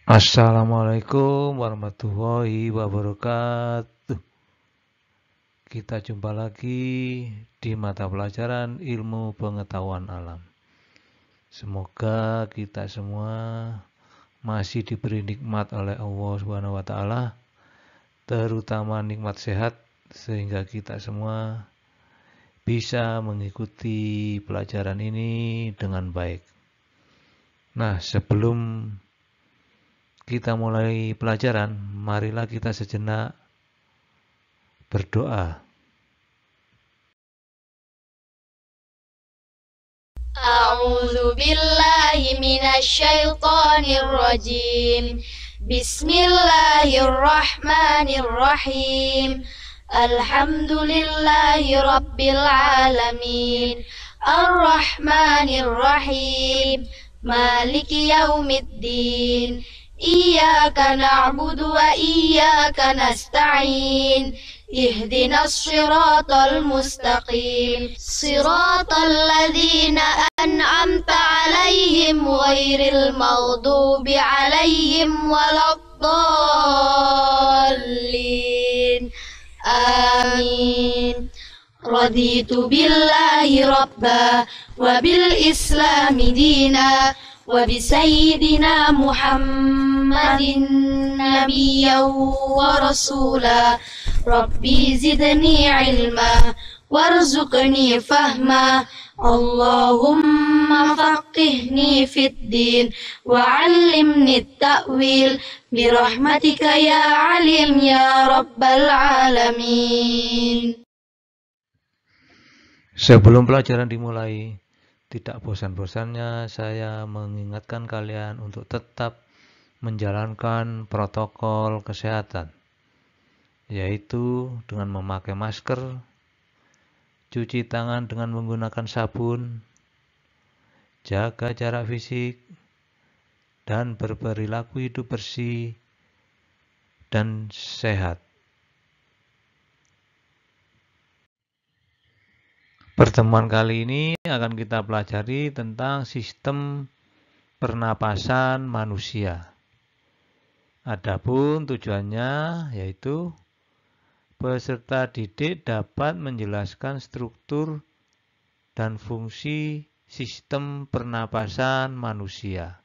Assalamualaikum warahmatullahi wabarakatuh. Kita jumpa lagi di mata pelajaran ilmu pengetahuan alam. Semoga kita semua masih diberi nikmat oleh Allah Subhanahu wa taala, terutama nikmat sehat sehingga kita semua bisa mengikuti pelajaran ini dengan baik. Nah, sebelum kita mulai pelajaran, marilah kita sejenak berdoa. A'udzu billahi minasy syaithanir rajim. Bismillahirrahmanirrahim. Alhamdulillahi rabbil alamin. Ar-Rahmanir Rahim. Maliki yaumiddin. Iyyaka na'budu wa iyyaka nasta'in. Ihdinas siratal mustaqim. Siratal ladzina an'amta 'alaihim ghairil maghdubi 'alaihim waladdallin. Amin. Raditu billahi rabba wa bil islami dina wa bi sayyidina Muhammadin nabiyyan wa rasula. Rabbi zidni ilma warzuqni fahma. Allahumma faqihni fid din wa 'allimni ta'wil birahmatika ya alim ya rabbal alamin. Sebelum pelajaran dimulai, tidak bosan-bosannya saya mengingatkan kalian untuk tetap menjalankan protokol kesehatan, yaitu dengan memakai masker, cuci tangan dengan menggunakan sabun, jaga jarak fisik, dan berperilaku hidup bersih dan sehat. Pertemuan kali ini akan kita pelajari tentang sistem pernapasan manusia. Adapun tujuannya yaitu peserta didik dapat menjelaskan struktur dan fungsi sistem pernapasan manusia.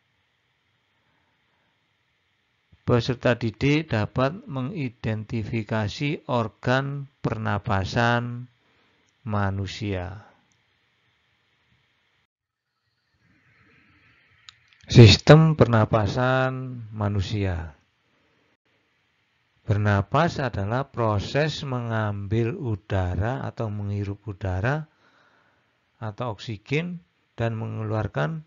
Peserta didik dapat mengidentifikasi organ pernapasan manusia. Sistem pernapasan manusia. Bernapas adalah proses mengambil udara atau menghirup udara atau oksigen dan mengeluarkan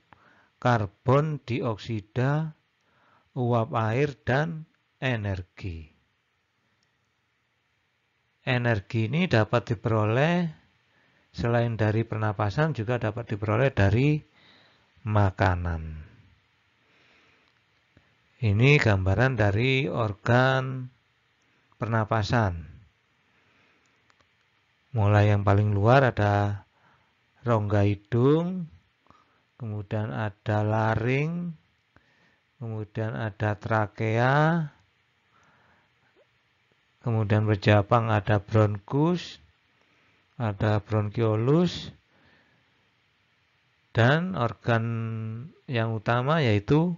karbon dioksida, uap air, dan energi. Energi ini dapat diperoleh selain dari pernapasan juga dapat diperoleh dari makanan. Ini gambaran dari organ pernapasan. Mulai yang paling luar ada rongga hidung, kemudian ada laring, kemudian ada trakea, kemudian berjabang ada bronkus, ada bronkiolus, dan organ yang utama yaitu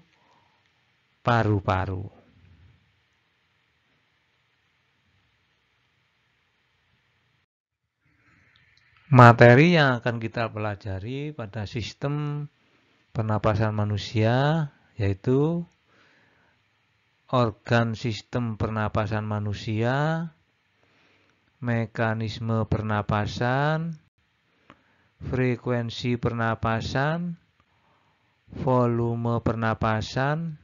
paru-paru. Materi yang akan kita pelajari pada sistem pernapasan manusia yaitu organ sistem pernapasan manusia, mekanisme pernapasan, frekuensi pernapasan, volume pernapasan,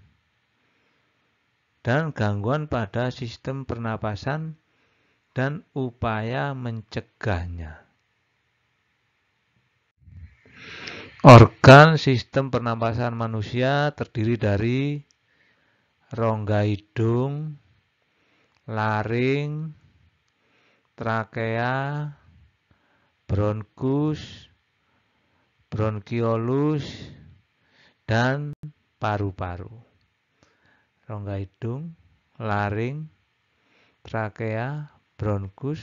dan gangguan pada sistem pernapasan dan upaya mencegahnya. Organ sistem pernapasan manusia terdiri dari rongga hidung, laring, trakea, bronkus, bronkiolus, dan paru-paru. rongga hidung, laring, trakea, bronkus,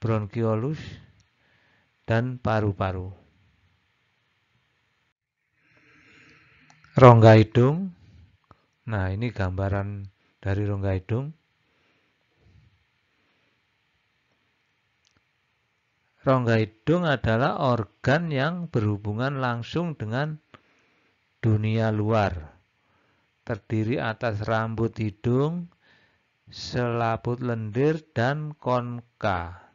bronkiolus, dan paru-paru. Rongga hidung. Nah, ini gambaran dari rongga hidung. Rongga hidung adalah organ yang berhubungan langsung dengan dunia luar. Terdiri atas rambut hidung, selaput lendir, dan konka.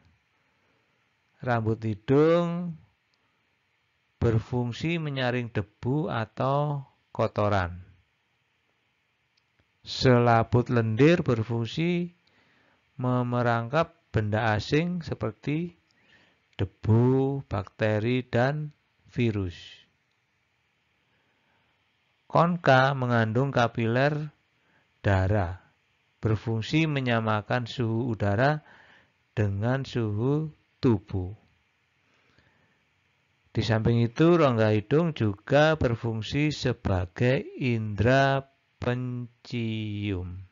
Rambut hidung berfungsi menyaring debu atau kotoran. Selaput lendir berfungsi memerangkap benda asing seperti debu, bakteri, dan virus. Konka mengandung kapiler darah, berfungsi menyamakan suhu udara dengan suhu tubuh. Di samping itu, rongga hidung juga berfungsi sebagai indera pencium.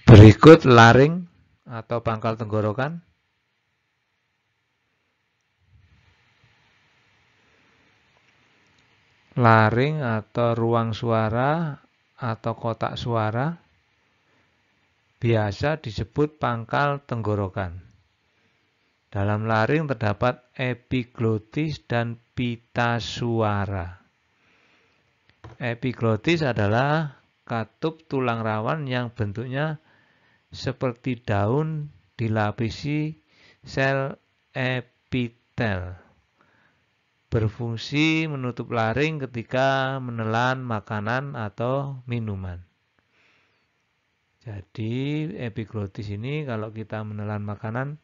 Berikut laring atau pangkal tenggorokan. Laring atau ruang suara atau kotak suara biasa disebut pangkal tenggorokan. Dalam laring terdapat epiglotis dan pita suara. Epiglotis adalah katup tulang rawan yang bentuknya seperti daun dilapisi sel epitel. Berfungsi menutup laring ketika menelan makanan atau minuman. Jadi epiglotis ini kalau kita menelan makanan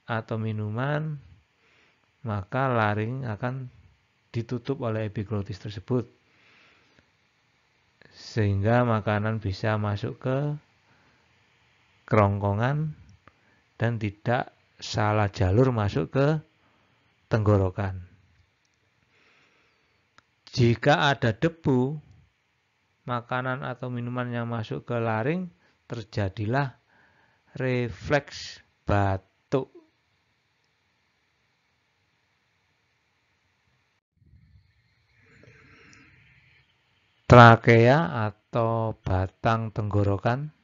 atau minuman, maka laring akan ditutup oleh epiglotis tersebut. Sehingga makanan bisa masuk ke kerongkongan dan tidak salah jalur masuk ke tenggorokan. Jika ada debu, makanan atau minuman yang masuk ke laring, terjadilah refleks batuk. Trakea atau batang tenggorokan.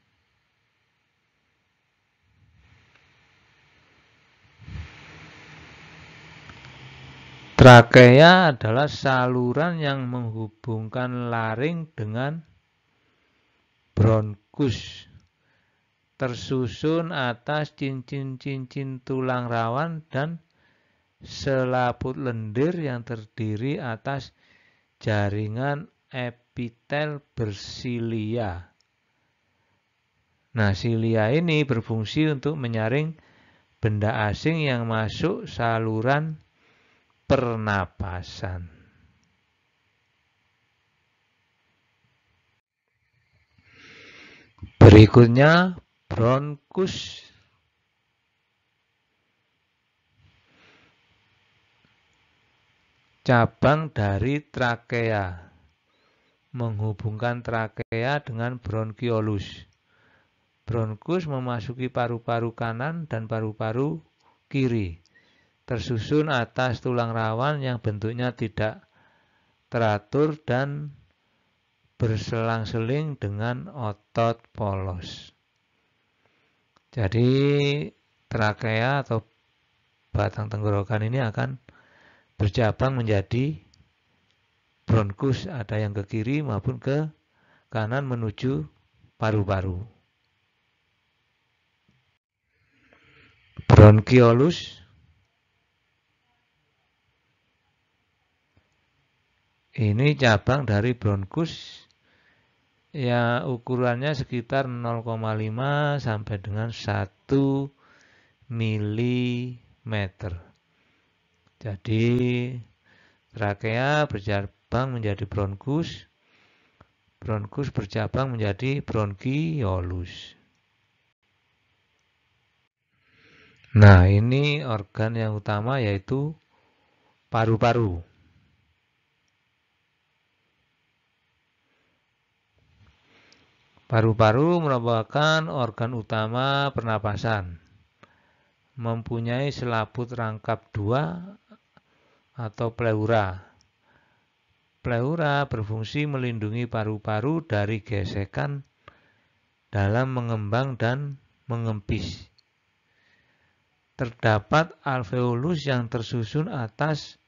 Trakea adalah saluran yang menghubungkan laring dengan bronkus. Tersusun atas cincin-cincin tulang rawan dan selaput lendir yang terdiri atas jaringan epitel bersilia. Nah, silia ini berfungsi untuk menyaring benda asing yang masuk saluran pernapasan. Berikutnya bronkus. Cabang dari trakea, menghubungkan trakea dengan bronkiolus. Bronkus memasuki paru-paru kanan dan paru-paru kiri. Tersusun atas tulang rawan yang bentuknya tidak teratur dan berselang-seling dengan otot polos. Jadi trakea atau batang tenggorokan ini akan bercabang menjadi bronkus, ada yang ke kiri maupun ke kanan menuju paru-paru. Bronkiolus ini cabang dari bronkus ya, ukurannya sekitar 0,5 sampai dengan 1 mm. Jadi trakea bercabang menjadi bronkus, bronkus bercabang menjadi bronkiolus. Nah, ini organ yang utama yaitu paru-paru. Paru-paru merupakan organ utama pernapasan. Mempunyai selaput rangkap 2 atau pleura. Pleura berfungsi melindungi paru-paru dari gesekan dalam mengembang dan mengempis. Terdapat alveolus yang tersusun atas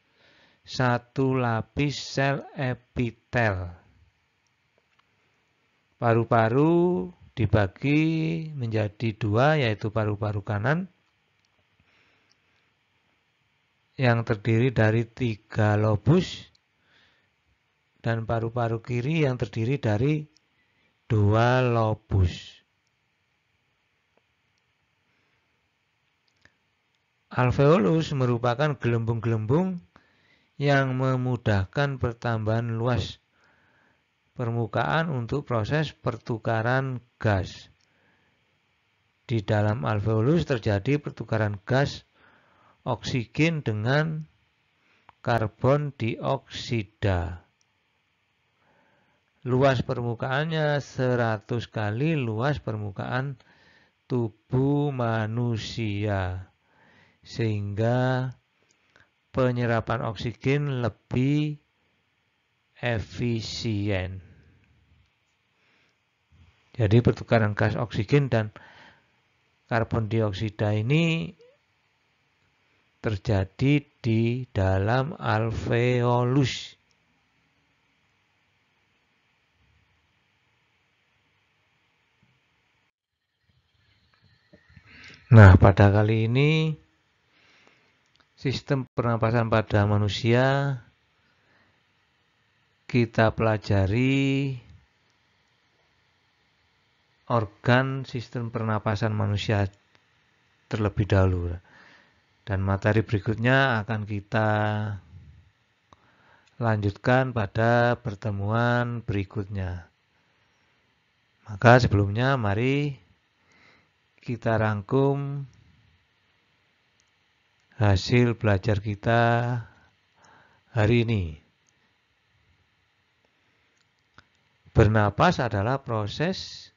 satu lapis sel epitel. Paru-paru dibagi menjadi 2, yaitu paru-paru kanan yang terdiri dari 3 lobus dan paru-paru kiri yang terdiri dari 2 lobus. Alveolus merupakan gelembung-gelembung yang memudahkan pertambahan luas permukaan untuk proses pertukaran gas. Di dalam alveolus terjadi pertukaran gas oksigen dengan karbon dioksida. Luas permukaannya 100 kali luas permukaan tubuh manusia, sehingga penyerapan oksigen lebih efisien. Jadi pertukaran gas oksigen dan karbon dioksida ini terjadi di dalam alveolus. Nah, pada kali ini sistem pernapasan pada manusia kita pelajari organ sistem pernapasan manusia terlebih dahulu. Dan materi berikutnya akan kita lanjutkan pada pertemuan berikutnya. Maka sebelumnya mari kita rangkum hasil belajar kita hari ini. Bernapas adalah proses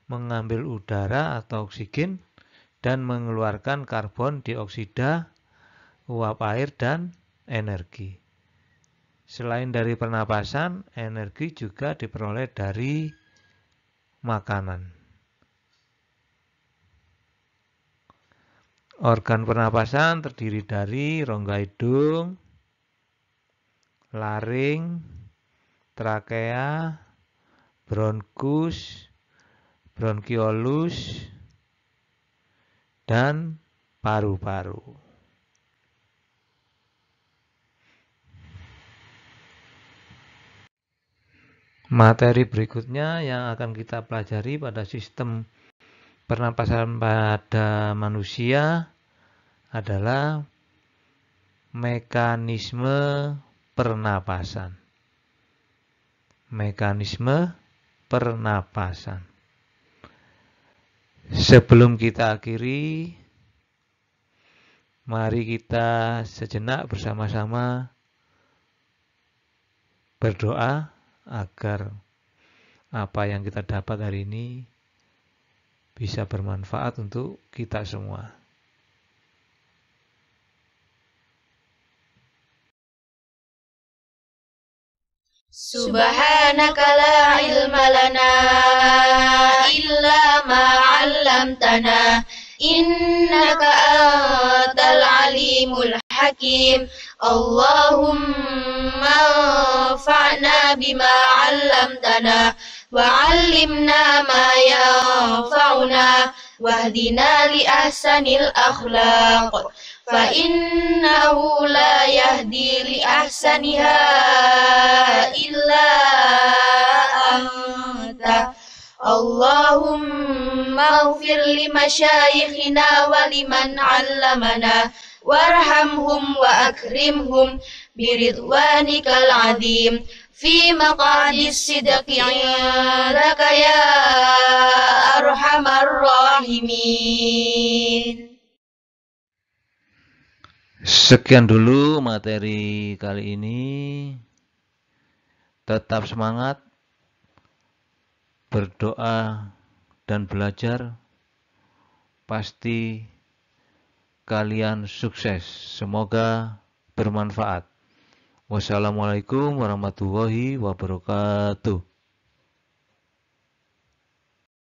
mengambil udara atau oksigen dan mengeluarkan karbon dioksida, uap air, dan energi. Selain dari pernapasan, energi juga diperoleh dari makanan. Organ pernapasan terdiri dari rongga hidung, laring, trakea, bronkus, bronkiolus, dan paru-paru. Materi berikutnya yang akan kita pelajari pada sistem pernapasan pada manusia adalah mekanisme pernapasan. Mekanisme pernapasan. Sebelum kita akhiri, mari kita sejenak bersama-sama berdoa agar apa yang kita dapat hari ini bisa bermanfaat untuk kita semua. Subhanaka la ilma lana illa ma 'allamtana innaka antal alimul hakim. Allahumma anfa'na bima 'allamtana wa 'allimna ma yanfa'una wahdina li ahsanil akhlaq. فإنه لا يهدي لأحسنها إلا أنت اللهم اغفر لمشايخنا ولمن علمنا وارحمهم وأكرمهم برضوانك العظيم في مقعد الصدق عندك يا أرحم الراحمين. Sekian dulu materi kali ini. Tetap semangat, berdoa dan belajar, pasti kalian sukses. Semoga bermanfaat. Wassalamualaikum warahmatullahi wabarakatuh.